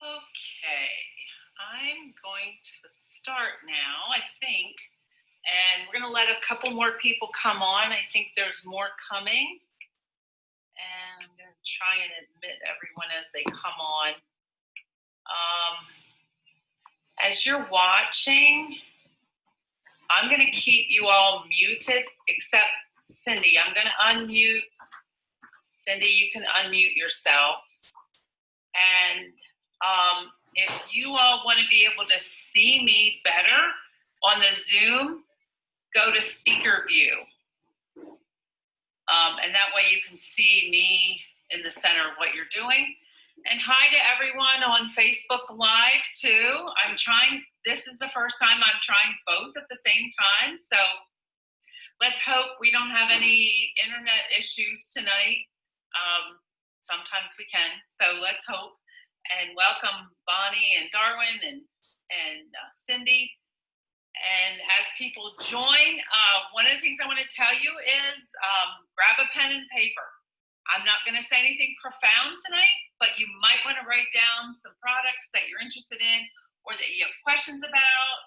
Okay, I'm going to start now, I think, and we're going to let a couple more people come on. I think there's more coming, and I'm going to try and admit everyone as they come on. As you're watching, I'm going to keep you all muted except Cindy. I'm going to unmute. Cindy, you can unmute yourself. And if you all want to be able to see me better on the Zoom, go to speaker view. And that way you can see me in the center of what you're doing. And hi to everyone on Facebook Live too. This is the first time I'm trying both at the same time. So let's hope we don't have any internet issues tonight. Sometimes we can, so let's hope. And welcome Bonnie and Darwin and Cindy. And as people join, one of the things I want to tell you is grab a pen and paper. I'm not going to say anything profound tonight, but you might want to write down some products that you're interested in or that you have questions about,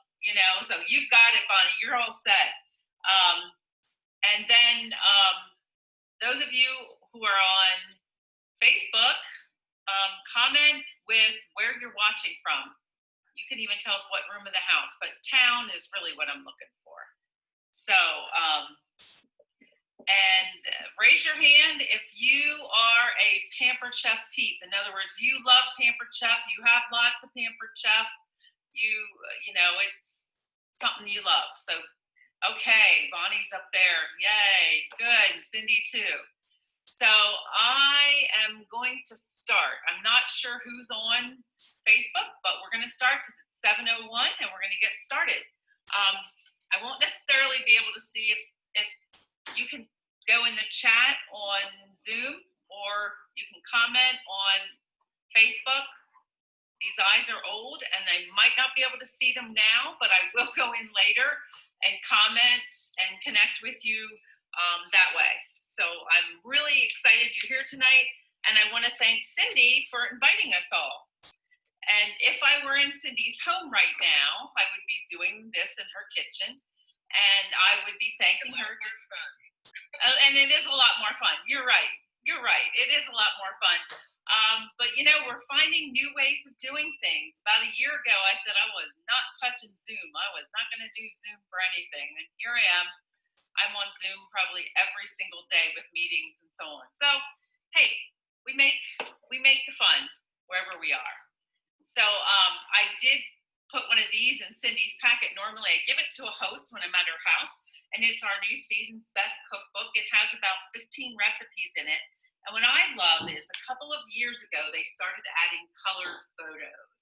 so you've got it, Bonnie, you're all set. And then those of you who are on Facebook, comment with where you're watching from. You can even tell us what room of the house, but town is really what I'm looking for. So, and raise your hand if you are a Pampered Chef peep. In other words, you love Pampered Chef. You have lots of Pampered Chef. It's something you love. So, okay, Bonnie's up there. Yay, good. And Cindy too. So I am going to start. I'm not sure who's on Facebook, but we're going to start because it's 7:01 and we're going to get started. I won't necessarily be able to see if you can go in the chat on Zoom or you can comment on Facebook. These eyes are old and they might not be able to see them now, but I will go in later and comment and connect with you that way. So I'm really excited you're here tonight, and I want to thank Cindy for inviting us all. And if I were in Cindy's home right now, I would be doing this in her kitchen, and I would be thanking her. And it is a lot more fun. You're right. It is a lot more fun. But we're finding new ways of doing things. About a year ago, I said I was not touching Zoom. I was not going to do Zoom for anything, and here I am. I'm on Zoom probably every single day with meetings and so on. So, hey, we make the fun wherever we are. So I did put one of these in Cindy's packet. Normally I give it to a host when I'm at her house, and it's our new Season's Best Cookbook. It has about 15 recipes in it. And what I love is a couple of years ago, they started adding colored photos.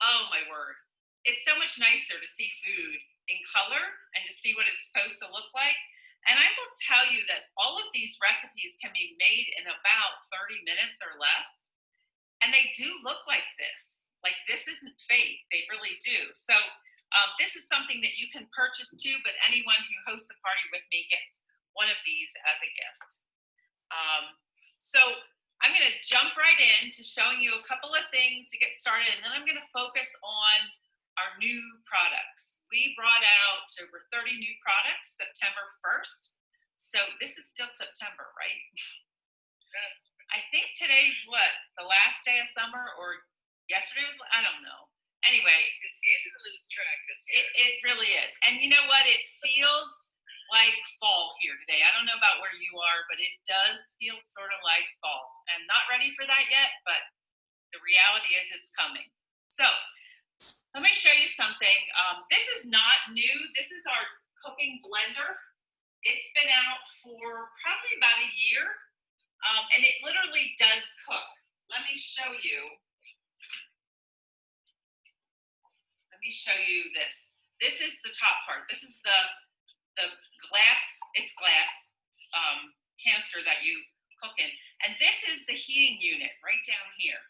Oh my word. It's so much nicer to see food in color and to see what it's supposed to look like. And I will tell you that all of these recipes can be made in about 30 minutes or less. And they do look like this. Like, this isn't fake. They really do. So this is something that you can purchase too, but anyone who hosts a party with me gets one of these as a gift. So I'm going to jump right into showing you a couple of things to get started, and then I'm going to focus on our new products. We brought out over 30 new products September 1st. So this is still September, right? Yes. I think today's the last day of summer, or yesterday was, I don't know. Anyway. It's easy to lose track this year. It really is. And you know what? It feels like fall here today. I don't know about where you are, but it does feel sort of like fall. I'm not ready for that yet, but the reality is it's coming. So let me show you something. This is not new. This is our cooking blender. It's been out for probably about a year, and it literally does cook. Let me show you. Let me show you this. This is the top part. This is the glass. It's glass canister that you cook in, and this is the heating unit right down here.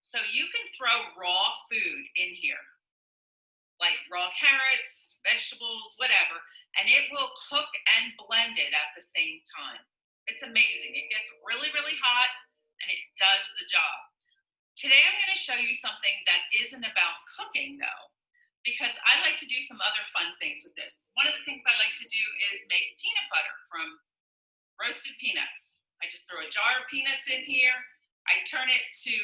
So you can throw raw food in here, like raw carrots, vegetables, whatever, and it will cook and blend it at the same time. It's amazing. It gets really, really hot, and it does the job. Today I'm going to show you something that isn't about cooking though, because I like to do some other fun things with this. One of the things I like to do is make peanut butter from roasted peanuts. I just throw a jar of peanuts in here. I turn it to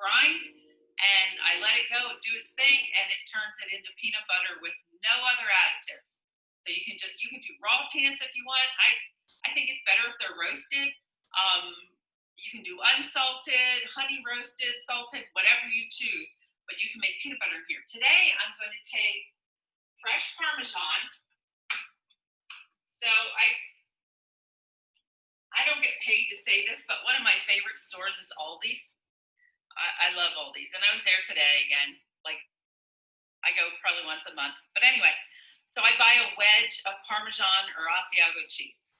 grind, and I let it go do its thing, and it turns it into peanut butter with no other additives. So you can do raw peanuts if you want. I think it's better if they're roasted. You can do unsalted, honey roasted, salted, whatever you choose, but you can make peanut butter here. Today I'm going to take fresh Parmesan. So I don't get paid to say this, but one of my favorite stores is Aldi's. I love Aldi's, and I was there today again. Like, I go probably once a month. But anyway, so I buy a wedge of Parmesan or Asiago cheese,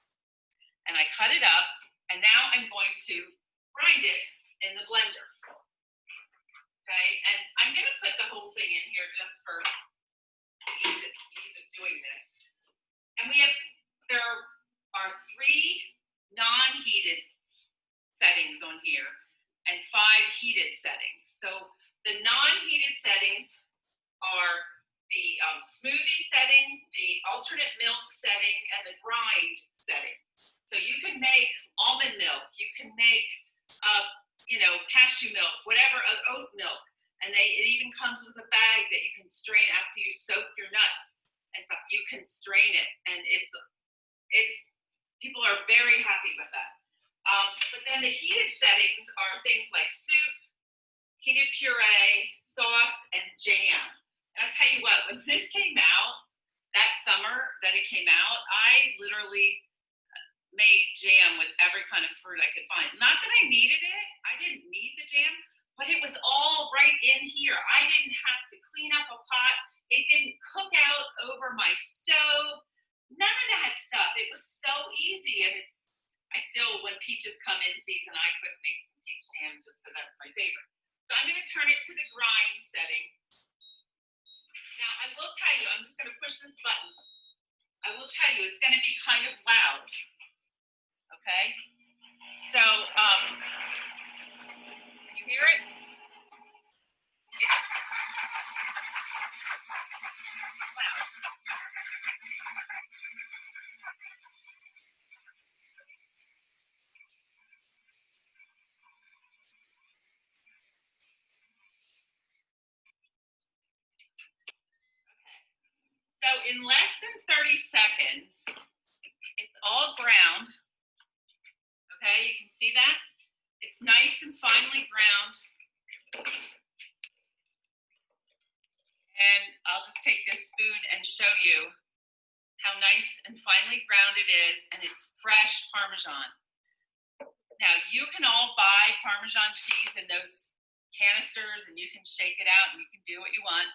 and I cut it up, and now I'm going to grind it in the blender. Okay, and I'm going to put the whole thing in here just for ease of doing this. And there are 3 non-heated settings on here and 5 heated settings. So the non-heated settings are the smoothie setting, the alternate milk setting, and the grind setting. So you can make almond milk, you can make cashew milk, whatever, oat milk, and it even comes with a bag that you can strain after you soak your nuts and stuff. You can strain it, and it's people are very happy with that. But then the heated settings are things like soup, heated puree, sauce, and jam. And I'll tell you what, when this came out, that summer that it came out, I literally made jam with every kind of fruit I could find. Not that I needed it, I didn't need the jam, but it was all right in here. I didn't have to clean up a pot. It didn't cook out over my stove. None of that stuff. It was so easy, and I still, when peaches come in season, I quick make some peach jam just because that's my favorite. So I'm going to turn it to the grind setting. Now, I will tell you, I'm just going to push this button. I will tell you, it's going to be kind of loud. Okay? So, can you hear it? It's loud. So in less than 30 seconds, it's all ground. Okay, you can see that? It's nice and finely ground. And I'll just take this spoon and show you how nice and finely ground it is, and it's fresh Parmesan. Now, you can all buy Parmesan cheese in those canisters, and you can shake it out, and you can do what you want.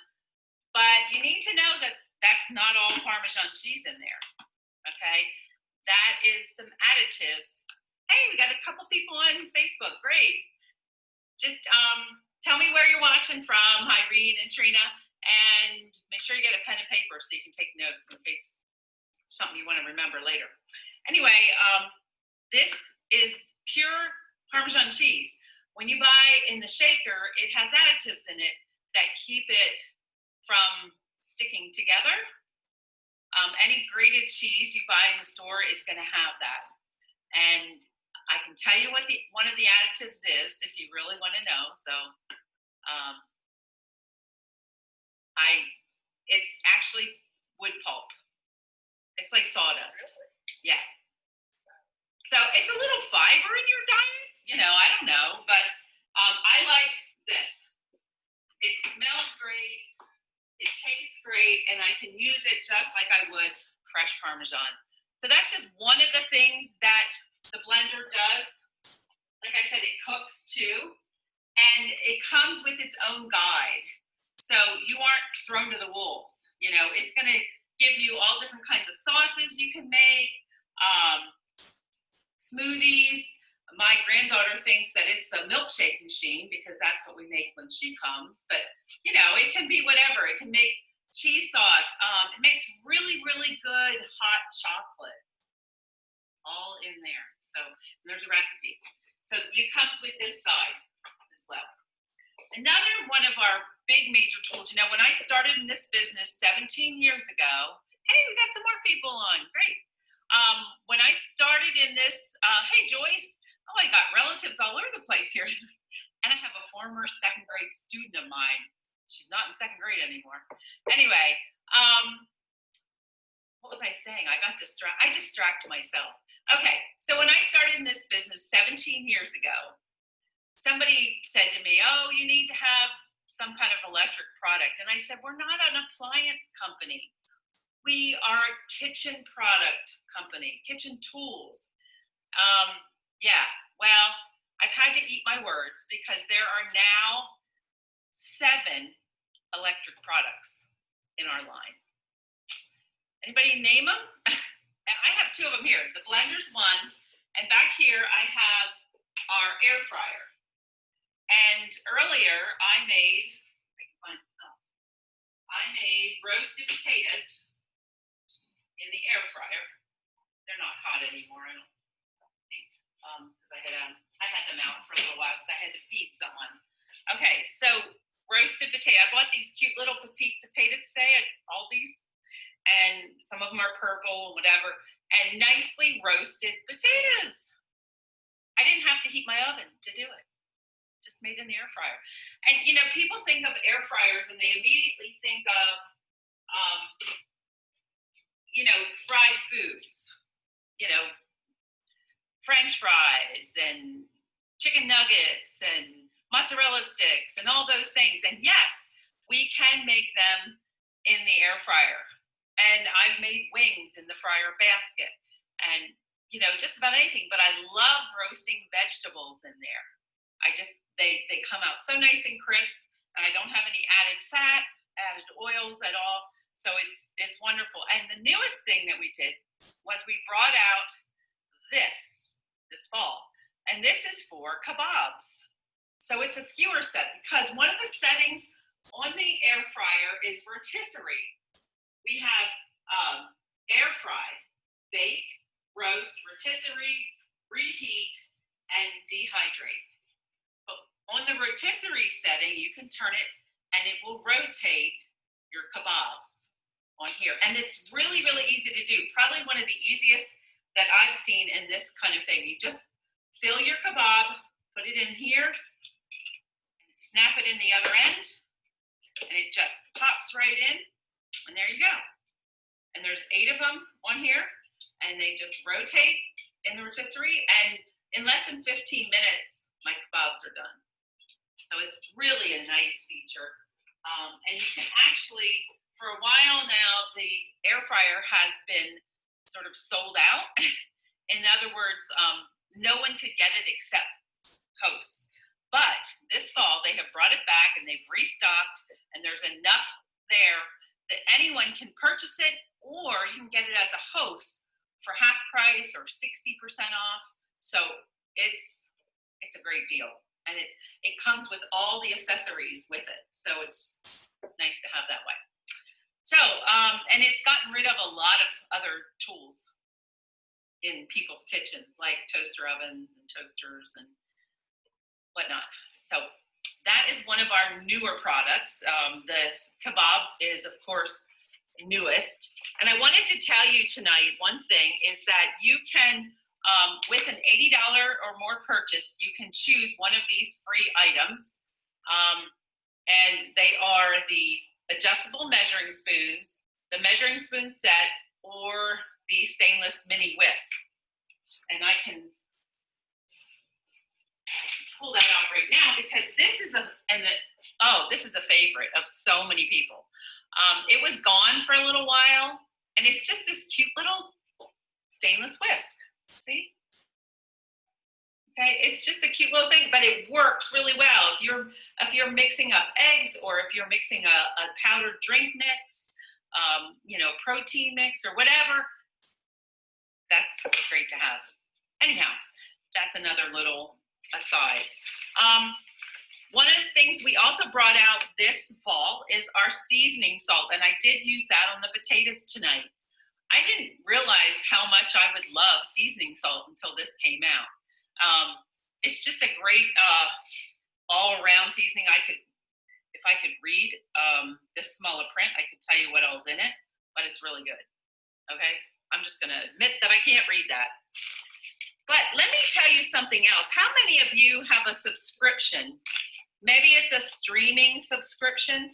But you need to know that that's not all Parmesan cheese in there, okay? That is some additives. Hey, we got a couple people on Facebook, great. Just tell me where you're watching from, Irene and Trina, and make sure you get a pen and paper so you can take notes in case something you want to remember later. Anyway, this is pure Parmesan cheese. When you buy in the shaker, it has additives in it that keep it from sticking together. Any grated cheese you buy in the store is going to have that. And I can tell you what one of the additives is if you really want to know. So it's actually wood pulp. It's like sawdust. Yeah. So it's a little fiber in your diet. I don't know, but I like this. It smells great. It tastes great, and I can use it just like I would fresh Parmesan. So that's just one of the things that the blender does. Like I said, it cooks too, and it comes with its own guide. So you aren't thrown to the wolves. It's going to give you all different kinds of sauces you can make, smoothies. My granddaughter thinks that it's a milkshake machine because that's what we make when she comes. But, it can be whatever. It can make cheese sauce. It makes really, really good hot chocolate. All in there. So there's a recipe. So it comes with this guide. well. Another one of our big major tools, you know, when I started in this business 17 years ago, hey, we got some more people on, great. When I started in this, hey, Joyce, oh, I got relatives all over the place here. And I have a former second grade student of mine. She's not in second grade anymore. Anyway, what was I saying? I distract myself. Okay, so when I started in this business 17 years ago, somebody said to me, oh, you need to have some kind of electric product. And I said, we're not an appliance company. We are a kitchen product company, kitchen tools. Yeah, well, I've had to eat my words because there are now 7 electric products in our line. Anybody name them? I have 2 of them here. The blender's one, and back here I have our air fryer. And earlier I made roasted potatoes in the air fryer. They're not hot anymore, I don't think, because I had them out for a little while because I had to feed someone. Okay, so roasted potato. I bought these cute little petite potatoes today at Aldi's, and some of them are purple, whatever, and nicely roasted potatoes. I didn't have to heat my oven to do it. Just made in the air fryer. And you know, people think of air fryers and they immediately think of you know, fried foods, you know, French fries and chicken nuggets and mozzarella sticks and all those things. And yes, we can make them in the air fryer. And I've made wings in the fryer basket and, you know, just about anything. But I love roasting vegetables in there. They come out so nice and crisp, and I don't have any added fat, added oils at all. So it's wonderful. And the newest thing that we did was we brought out this fall. And this is for kebabs. So it's a skewer set because one of the settings on the air fryer is rotisserie. We have air fry, bake, roast, rotisserie, reheat, and dehydrate. But on the rotisserie setting, you can turn it and it will rotate your kebabs on here. And it's really, really easy to do. Probably one of the easiest that I've seen in this kind of thing. You just fill your kebab, put it in here, and snap it in the other end, and it just pops right in, and there you go. And there's 8 of them on here, and they just rotate in the rotisserie, and in less than 15 minutes, my kebabs are done. So it's really a nice feature. And you can actually, for a while now, the air fryer has been sort of sold out. In other words, no one could get it except hosts. But this fall, they have brought it back and they've restocked, and there's enough there that anyone can purchase it, or you can get it as a host for half price or 60% off. So it's a great deal. And it comes with all the accessories with it. So it's nice to have that way. So, and it's gotten rid of a lot of other tools in people's kitchens, like toaster ovens and toasters and whatnot. So that is one of our newer products. The kebab is, of course, newest. And I wanted to tell you tonight, one thing is that you can, with an $80 or more purchase, you can choose one of these free items. And they are the adjustable measuring spoons, the measuring spoon set, or the stainless mini whisk. And I can pull that out right now because this is a favorite of so many people. It was gone for a little while, and it's just this cute little stainless whisk. See? Okay, it's just a cute little thing, but it works really well. If you're mixing up eggs, or if you're mixing a powdered drink mix, protein mix or whatever, that's great to have. Anyhow, that's another little aside. One of the things we also brought out this fall is our seasoning salt, and I did use that on the potatoes tonight. I didn't realize how much I would love seasoning salt until this came out. It's just a great all around seasoning. If I could read this smaller print, I could tell you what all's in it, but it's really good. Okay, I'm just gonna admit that I can't read that. But let me tell you something else. How many of you have a subscription? Maybe it's a streaming subscription.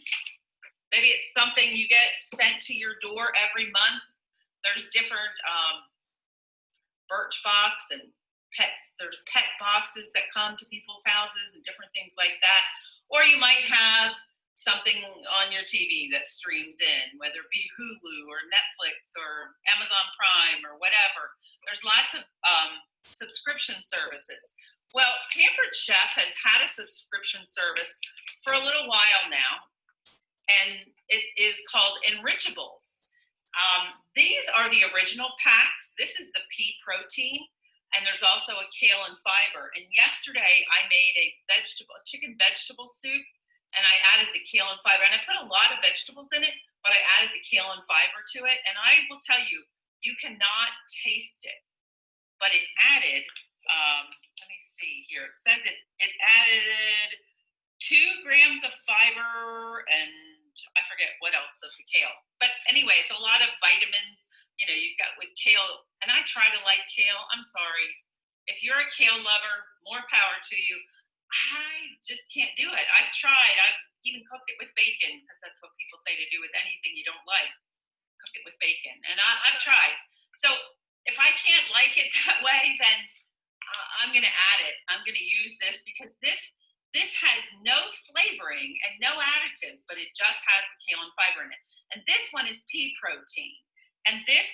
Maybe it's something you get sent to your door every month. There's different Birchbox and there's pet boxes that come to people's houses and different things like that. Or you might have something on your TV that streams in, whether it be Hulu or Netflix or Amazon Prime or whatever. There's lots of subscription services. Well, Pampered Chef has had a subscription service for a little while now, and it is called Enrichables. These are the original packs. This is the pea protein, and there's also a kale and fiber. And yesterday I made a chicken vegetable soup, and I added the kale and fiber. And I put a lot of vegetables in it, but I added the kale and fiber to it. And I will tell you, you cannot taste it, but it added, let me see here. It says it added 2 grams of fiber and I forget what else of the kale. But anyway, it's a lot of vitamins, you know, you've got with kale. And I try to like kale. I'm sorry. If you're a kale lover, more power to you. I just can't do it. I've tried. I've even cooked it with bacon because that's what people say to do with anything you don't like. Cook it with bacon. And I've tried. So if I can't like it that way, then I'm going to add it. I'm going to use this because this has no flavoring and no additives, but it just has the kale and fiber in it. And this one is pea protein. And this,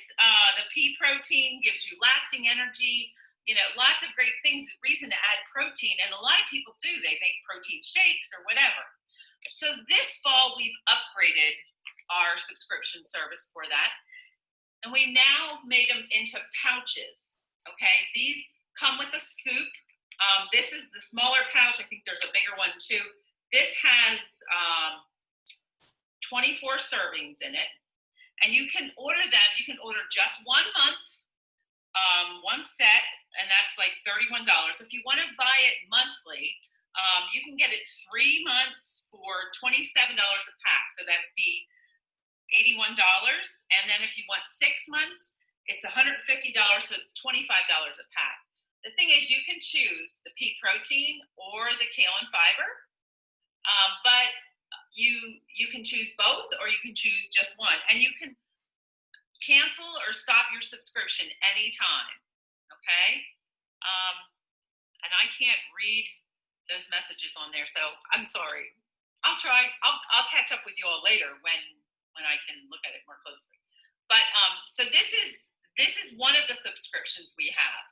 the pea protein gives you lasting energy, you know, lots of great things, reason to add protein. And a lot of people do, they make protein shakes or whatever. So this fall, we've upgraded our subscription service for that. And we now made them into pouches, okay? These come with a scoop. This is the smaller pouch. I think there's a bigger one too. This has 24 servings in it. And you can order them. You can order just 1 month, one set, and that's like $31. If you want to buy it monthly, you can get it 3 months for $27 a pack. So that'd be $81. And then if you want 6 months, it's $150. So it's $25 a pack. The thing is, you can choose the pea protein or the kale and fiber, but you can choose both, or you can choose just one, and you can cancel or stop your subscription anytime. Okay, and I can't read those messages on there, so I'm sorry. I'll try. I'll catch up with you all later when I can look at it more closely. But so this is one of the subscriptions we have.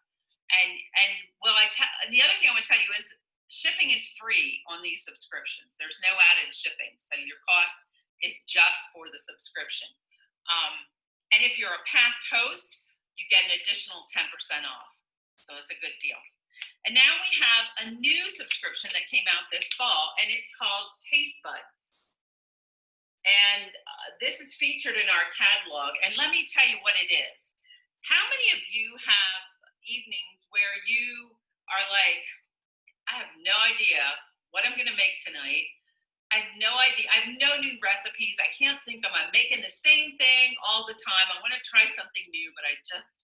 And well, the other thing I want to tell you is shipping is free on these subscriptions. There's no added shipping, so your cost is just for the subscription. And if you're a past host, you get an additional 10% off. So it's a good deal. And now we have a new subscription that came out this fall, and it's called Taste Buds. And this is featured in our catalog. And let me tell you what it is. How many of you have evenings where you are like, I have no idea what I'm going to make tonight. I have no idea. I have no new recipes. I can't think of. I'm making the same thing all the time. I want to try something new, but I just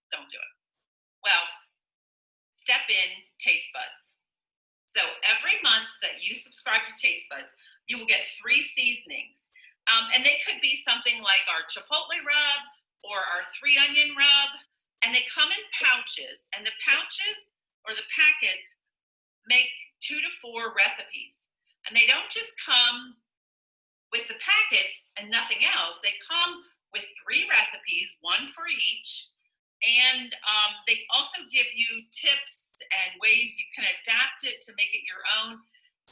don't do it. Well, step in Taste Buds. So every month that you subscribe to Taste Buds, you will get 3 seasonings. And they could be something like our Chipotle rub or our 3-onion rub. And they come in pouches, and the pouches or the packets make 2 to 4 recipes. And they don't just come with the packets and nothing else. They come with 3 recipes, 1 for each. And they also give you tips and ways you can adapt it to make it your own,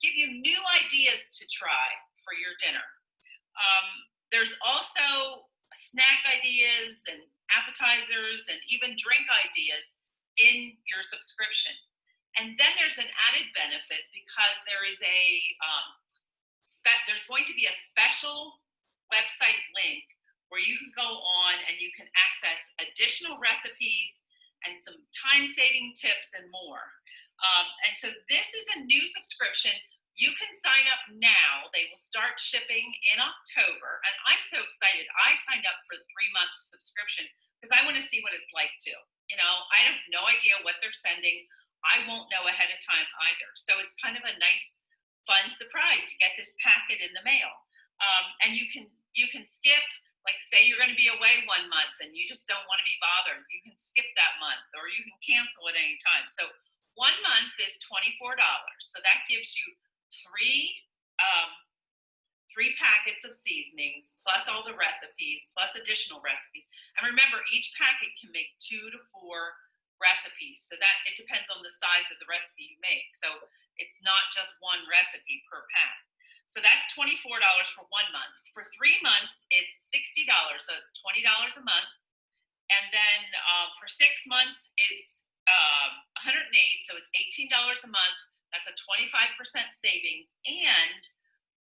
give you new ideas to try for your dinner. There's also snack ideas and appetizers and even drink ideas in your subscription. And then there's an added benefit because there is there's going to be a special website link where you can go on and you can access additional recipes and some time-saving tips and more. And so this is a new subscription. You can sign up now. They will start shipping in October. And I'm so excited. I signed up for the 3-month subscription because I want to see what it's like too. I have no idea what they're sending. I won't know ahead of time either. So it's kind of a nice, fun surprise to get this packet in the mail. And you can skip, like say you're going to be away 1 month and you just don't want to be bothered. You can skip that month or you can cancel at any time. So 1 month is $24. So that gives you three packets of seasonings plus all the recipes plus additional recipes. And remember, each packet can make 2 to 4 recipes. So that it depends on the size of the recipe you make. So it's not just one recipe per pack. So that's $24 for 1 month. For 3 months, it's $60. So it's $20 a month. And then for 6 months, it's 108. So it's $18 a month. That's a 25% savings. And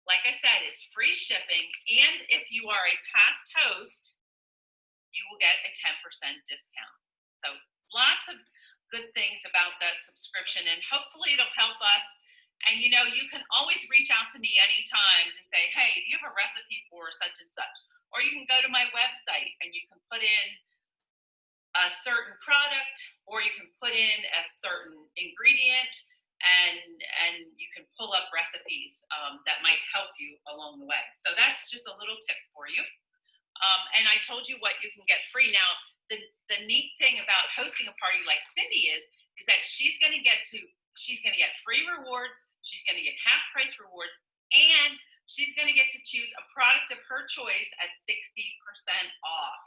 like I said, it's free shipping. And if you are a past host, you will get a 10% discount. So lots of good things about that subscription. And hopefully it'll help us. And you can always reach out to me anytime to say, hey, do you have a recipe for such and such? Or you can go to my website and you can put in a certain product, or you can put in a certain ingredient, and you can pull up recipes that might help you along the way. So that's just a little tip for you. And I told you what you can get free. Now, the neat thing about hosting a party like Cindy is that she's going to get free rewards. She's going to get half price rewards, and she's going to get to choose a product of her choice at 60% off.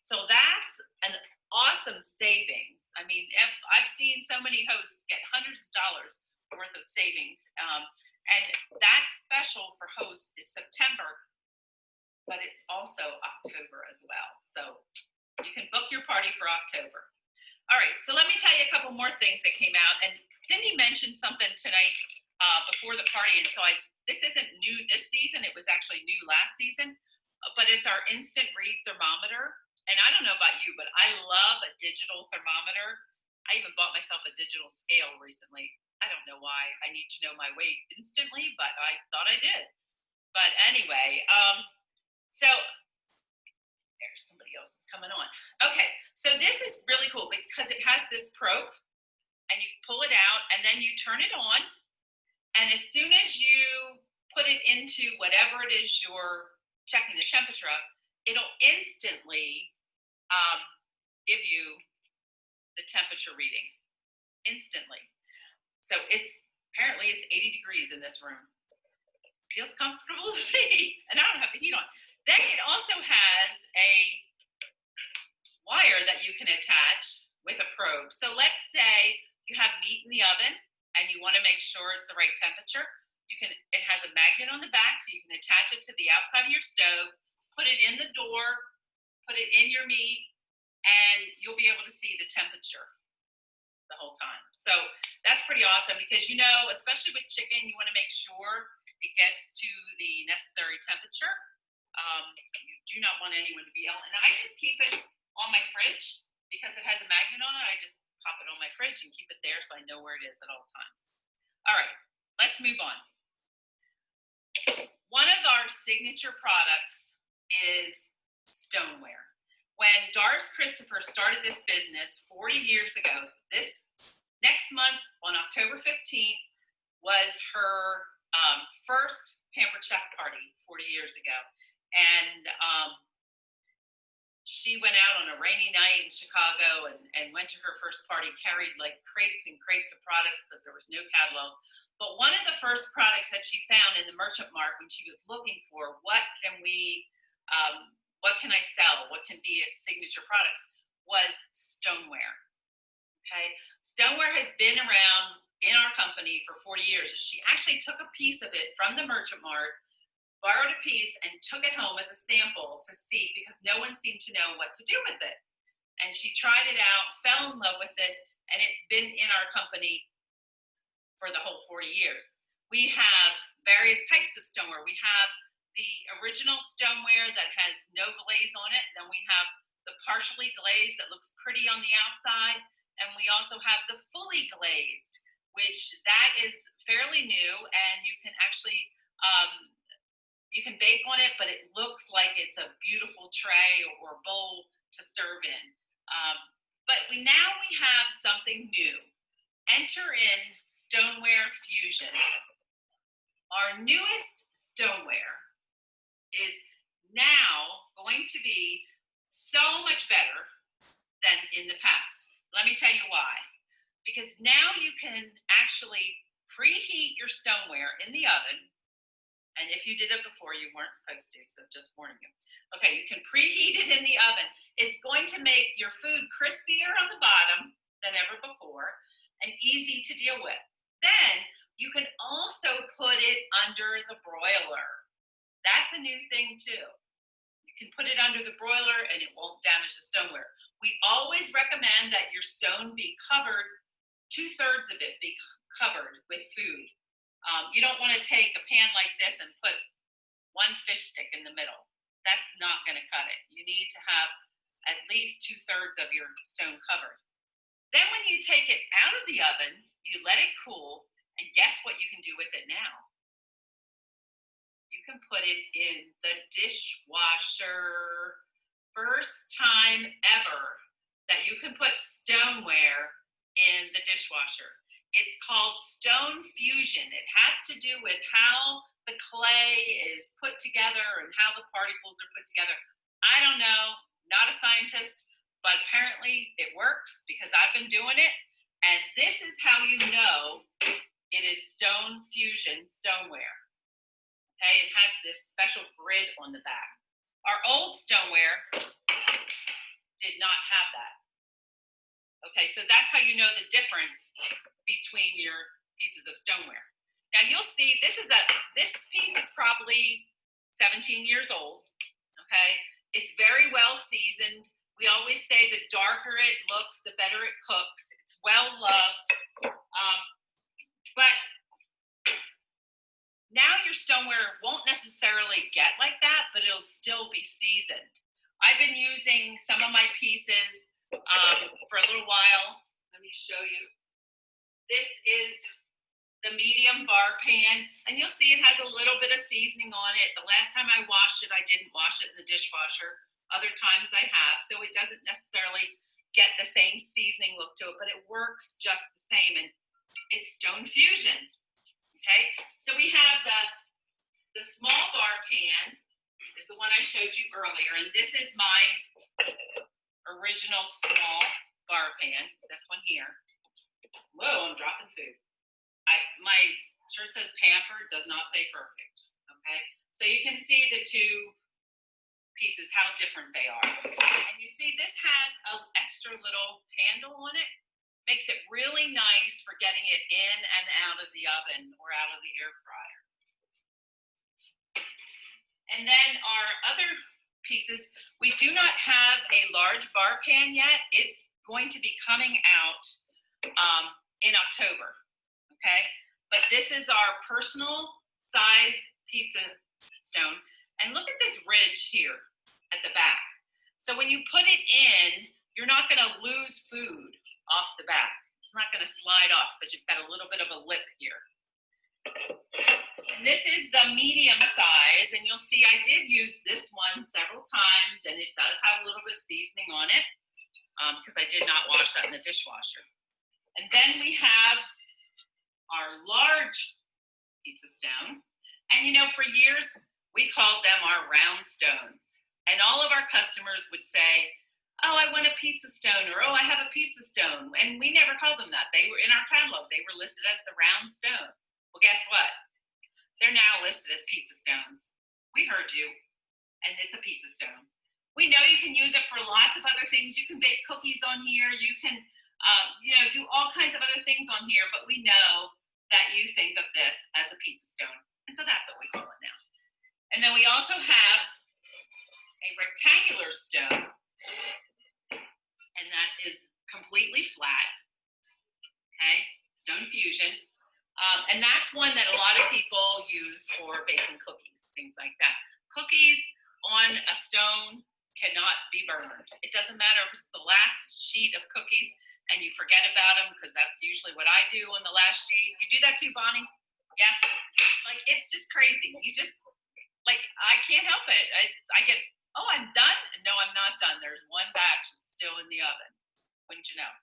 So that's an awesome savings. I mean, I've seen so many hosts get hundreds of dollars worth of savings. And that special for hosts is September, but it's also October as well. So you can book your party for October. All right, so let me tell you a couple more things that came out. And Cindy mentioned something tonight before the party. And so this isn't new this season. It was actually new last season, but it's our instant read thermometer. And I don't know about you, but I love a digital thermometer. I even bought myself a digital scale recently. I don't know why. I need to know my weight instantly, but I thought I did. But anyway, so there's somebody else that's coming on. Okay, so this is really cool because it has this probe, and you pull it out, and then you turn it on. And as soon as you put it into whatever it is you're checking the temperature of, it'll instantly give you the temperature reading instantly. So apparently it's 80 degrees in this room. Feels comfortable to me, and I don't have the heat on. Then it also has a wire that you can attach with a probe. So let's say you have meat in the oven and you want to make sure it's the right temperature. It has a magnet on the back, so you can attach it to the outside of your stove, put it in the door, put it in your meat, and you'll be able to see the temperature the whole time. So that's pretty awesome because, especially with chicken, you want to make sure it gets to the necessary temperature. You do not want anyone to be ill. And I just keep it on my fridge because it has a magnet on it. I just pop it on my fridge and keep it there so I know where it is at all times. All right, let's move on. One of our signature products is stoneware. When Doris Christopher started this business 40 years ago, this next month on October 15th was her first Pampered Chef party 40 years ago. And she went out on a rainy night in Chicago and went to her first party, carried like crates and crates of products because there was no catalog. But one of the first products that she found in the merchant mart when she was looking for what can I sell, what can be signature products, was stoneware. Okay, stoneware has been around in our company for 40 years. She actually took a piece of it from the merchant mart, borrowed a piece, and took it home as a sample to see because no one seemed to know what to do with it. And she tried it out, fell in love with it, and it's been in our company for the whole 40 years. We have various types of stoneware. We have the original stoneware that has no glaze on it. Then we have the partially glazed that looks pretty on the outside. And we also have the fully glazed, which that is fairly new, and you can actually you can bake on it, but it looks like it's a beautiful tray or bowl to serve in. But now we have something new. Enter in Stoneware Fusion. Our newest stoneware is now going to be so much better than in the past. Let me tell you why. Because now you can actually preheat your stoneware in the oven. And if you did it before, you weren't supposed to, so just warning you. Okay, you can preheat it in the oven. It's going to make your food crispier on the bottom than ever before and easy to deal with. Then you can also put it under the broiler. That's a new thing too. You can put it under the broiler and it won't damage the stoneware. We always recommend that your stone be covered, 2/3 of it be covered with food. You don't want to take a pan like this and put one fish stick in the middle. That's not going to cut it. You need to have at least 2/3 of your stone covered. Then when you take it out of the oven, you let it cool, and guess what you can do with it now? You can put it in the dishwasher. First time ever that you can put stoneware in the dishwasher. It's called Stone Fusion. It has to do with how the clay is put together and how the particles are put together. I don't know, not a scientist, but apparently it works because I've been doing it. And this is how you know it is Stone Fusion stoneware. Okay, it has this special grid on the back. Our old stoneware did not have that. Okay, so that's how you know the difference between your pieces of stoneware. Now you'll see this piece is probably 17 years old. Okay, it's very well seasoned. We always say the darker it looks, the better it cooks. It's well loved. But now your stoneware won't necessarily get like that, but it'll still be seasoned. I've been using some of my pieces for a little while. Let me show you. This is the medium bar pan, and you'll see it has a little bit of seasoning on it. The last time I washed it, I didn't wash it in the dishwasher. Other times I have, so it doesn't necessarily get the same seasoning look to it, but it works just the same, and it's Stone Fusion. Okay, so we have the small bar pan is the one I showed you earlier, and this is my original small bar pan, this one here. Whoa, I'm dropping food. My shirt says Pampered, does not say perfect. Okay, so you can see the two pieces, how different they are. And you see this has an extra little handle on it. Makes it really nice for getting it in and out of the oven or out of the air fryer. And then our other pieces, we do not have a large bar pan yet. It's going to be coming out in October, okay? But this is our personal size pizza stone. And look at this ridge here at the back. So when you put it in, you're not gonna lose food off the back. It's not gonna slide off because you've got a little bit of a lip here. And this is the medium size, and you'll see I did use this one several times, and it does have a little bit of seasoning on it because I did not wash that in the dishwasher. And then we have our large pizza stone. And you know, for years, we called them our round stones. And all of our customers would say, oh, I want a pizza stone, or oh, I have a pizza stone. And we never called them that. They were in our catalog. They were listed as the round stone. Well, guess what? They're now listed as pizza stones. We heard you, and it's a pizza stone. We know you can use it for lots of other things. You can bake cookies on here. You can, do all kinds of other things on here, but we know that you think of this as a pizza stone. And so that's what we call it now. And then we also have a rectangular stone, and that is completely flat, okay? Stone Fusion. And that's one that a lot of people use for baking cookies, things like that. Cookies on a stone cannot be burned. It doesn't matter if it's the last sheet of cookies. and you forget about them, because that's usually what I do on the last sheet. You do that too, Bonnie? Yeah? Like, it's just crazy. You just, like, I can't help it. I get, oh, I'm done? No, I'm not done. There's one batch that's still in the oven. Wouldn't you know?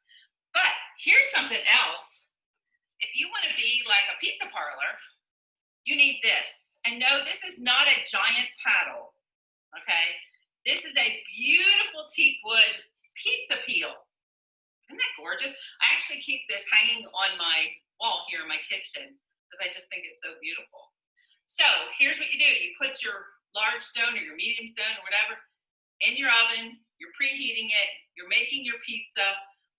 But here's something else. If you want to be like a pizza parlor, you need this. And no, this is not a giant paddle, okay? This is a beautiful teak wood pizza peel. Isn't that gorgeous? I actually keep this hanging on my wall here in my kitchen because I just think it's so beautiful. So here's what you do. You put your large stone or your medium stone or whatever in your oven. You're preheating it. You're making your pizza,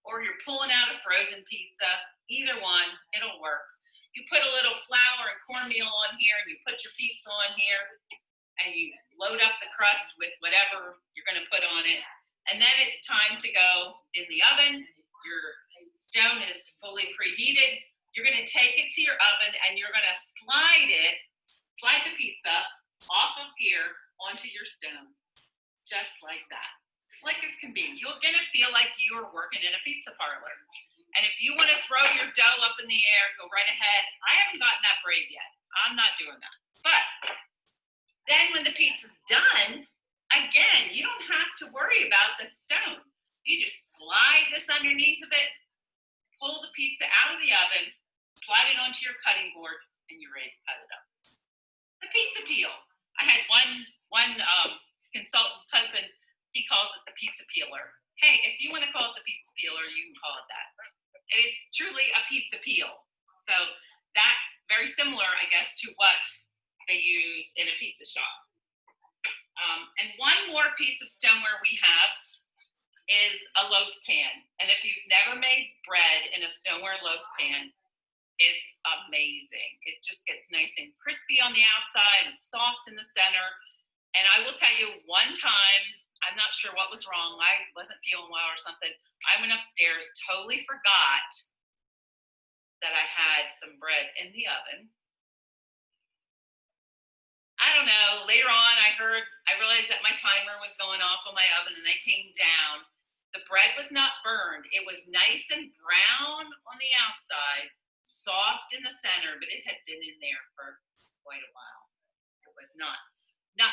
or you're pulling out a frozen pizza. Either one, it'll work. You put a little flour and cornmeal on here, and you put your pizza on here, and you load up the crust with whatever you're going to put on it. And then it's time to go in the oven. Your stone is fully preheated. You're going to take it to your oven, and you're going to slide the pizza off of here onto your stone, just like that. Slick as can be. You're going to feel like you are working in a pizza parlor. And if you want to throw your dough up in the air, go right ahead. I haven't gotten that brave yet. I'm not doing that. But then when the pizza's done, again, you don't have to worry about the stone. You just slide this underneath of it, pull the pizza out of the oven, slide it onto your cutting board, and you're ready to cut it up. The pizza peel. I had one consultant's husband, he calls it the pizza peeler. Hey, if you want to call it the pizza peeler, you can call it that. And it's truly a pizza peel. So that's very similar, I guess, to what they use in a pizza shop. And one more piece of stoneware we have is a loaf pan. And if you've never made bread in a stoneware loaf pan, it's amazing. It just gets nice and crispy on the outside and soft in the center. And I will tell you, one time, I'm not sure what was wrong. I wasn't feeling well or something. I went upstairs, totally forgot that I had some bread in the oven. I don't know, later on I realized that my timer was going off on my oven, and I came down. The bread was not burned. It was nice and brown on the outside, soft in the center, but it had been in there for quite a while. It was not,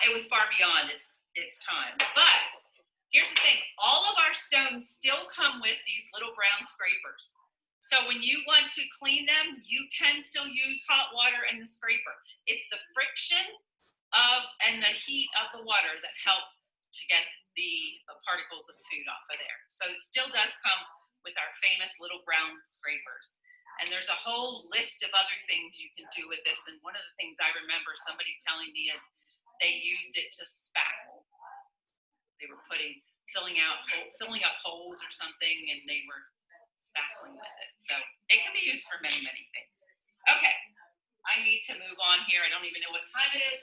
it was far beyond its time. But here's the thing, all of our stones still come with these little brown scrapers. So when you want to clean them, you can still use hot water and the scraper. It's the friction and the heat of the water that help to get the particles of food off of there. So it still does come with our famous little brown scrapers. And there's a whole list of other things you can do with this. And one of the things I remember somebody telling me is they used it to spackle. They were filling up holes or something, and they were spackling with it. So it can be used for many, many things. Okay, I need to move on here. I don't even know what time it is,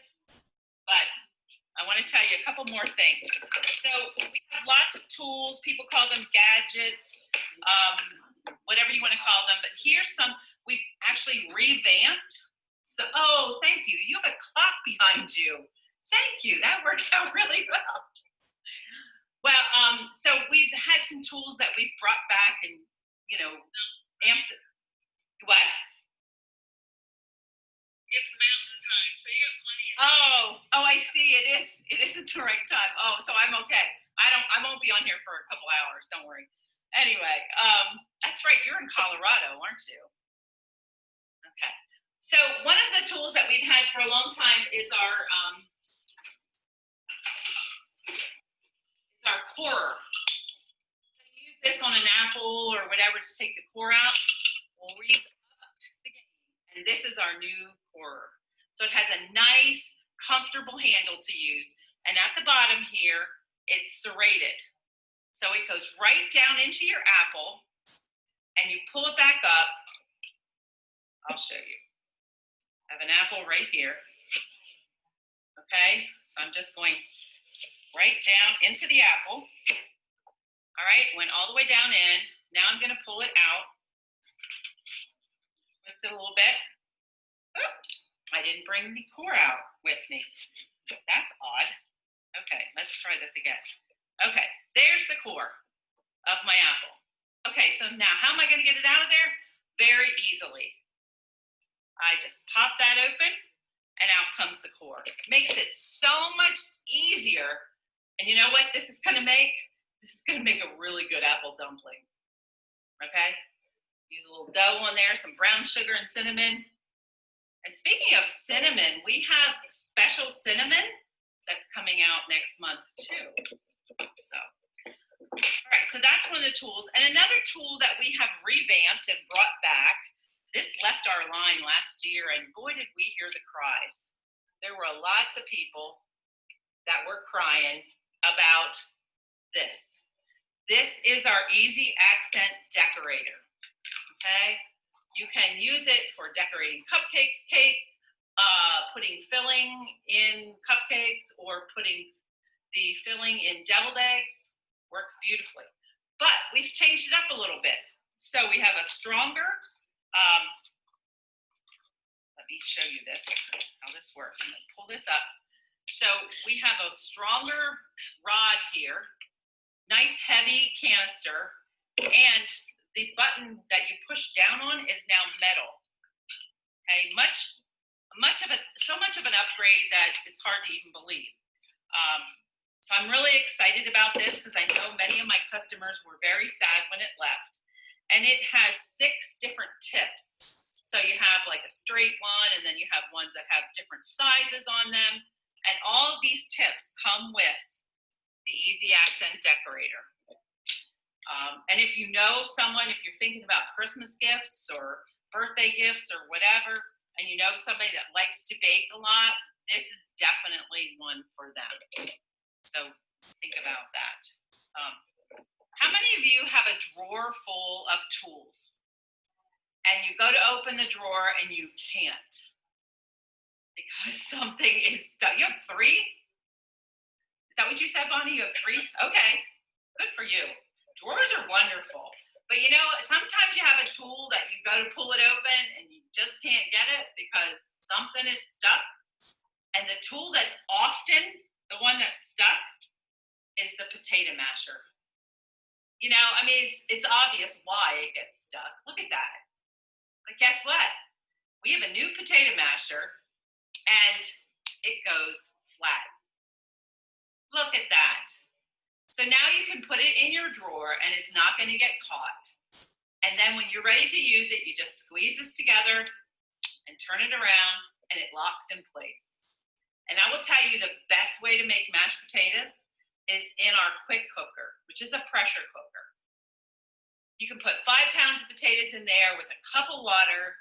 but I want to tell you a couple more things. So we have lots of tools. People call them gadgets, whatever you want to call them. But here's some we've actually revamped. So, oh, thank you. You have a clock behind you. Thank you. That works out really well. Well, so we've had some tools that we've brought back and, amped. What? It's mountain time, so you got plenty of time. Oh, I see. It isn't the right time. Oh, so I'm okay. I won't be on here for a couple hours. Don't worry. Anyway, that's right. You're in Colorado, aren't you? Okay. So one of the tools that we've had for a long time is our corer. So you use this on an apple or whatever to take the core out. We'll read the game. And this is our new corer. So it has a nice, comfortable handle to use. And at the bottom here, it's serrated. So it goes right down into your apple, and you pull it back up. I'll show you. I have an apple right here. Okay, so I'm just going right down into the apple. All right, went all the way down in. Now I'm going to pull it out. Twist it a little bit. Oop, I didn't bring the core out with me. That's odd. Okay, let's try this again. Okay, there's the core of my apple. Okay, so now how am I going to get it out of there? Very easily. I just pop that open and out comes the core. Makes it so much easier. And you know what this is going to make? This is going to make a really good apple dumpling. Okay? Use a little dough on there, some brown sugar and cinnamon. And speaking of cinnamon, we have special cinnamon that's coming out next month too. So, all right, so that's one of the tools. And another tool that we have revamped and brought back, this left our line last year, and boy, did we hear the cries. There were lots of people that were crying about this. This is our Easy Accent Decorator, okay? You can use it for decorating cupcakes, cakes, putting filling in cupcakes, or putting the filling in deviled eggs. Works beautifully. But we've changed it up a little bit. So we have a stronger, let me show you this, how this works. I'm gonna pull this up. So we have a stronger rod here, nice heavy canister, and the button that you push down on is now metal. Okay, so much of an upgrade that it's hard to even believe. So I'm really excited about this because I know many of my customers were very sad when it left. And it has 6 different tips. So you have like a straight one, and then you have ones that have different sizes on them. And all of these tips come with the Easy Accent Decorator. And if you know someone, if you're thinking about Christmas gifts or birthday gifts or whatever, and you know somebody that likes to bake a lot, this is definitely one for them. So think about that. How many of you have a drawer full of tools and you go to open the drawer and you can't because something is stuck? You have 3? Is that what you said, Bonnie? You have 3? Okay, good for you. Drawers are wonderful. But you know, sometimes you have a tool that you go to pull it open and you just can't get it because something is stuck. And the tool that's often the one that's stuck is the potato masher. You know, I mean, it's obvious why it gets stuck. Look at that. But guess what? We have a new potato masher and it goes flat. Look at that. So now you can put it in your drawer and it's not going to get caught. And then when you're ready to use it, you just squeeze this together and turn it around and it locks in place. And I will tell you the best way to make mashed potatoes is in our quick cooker, which is a pressure cooker. You can put 5 pounds of potatoes in there with a cup of water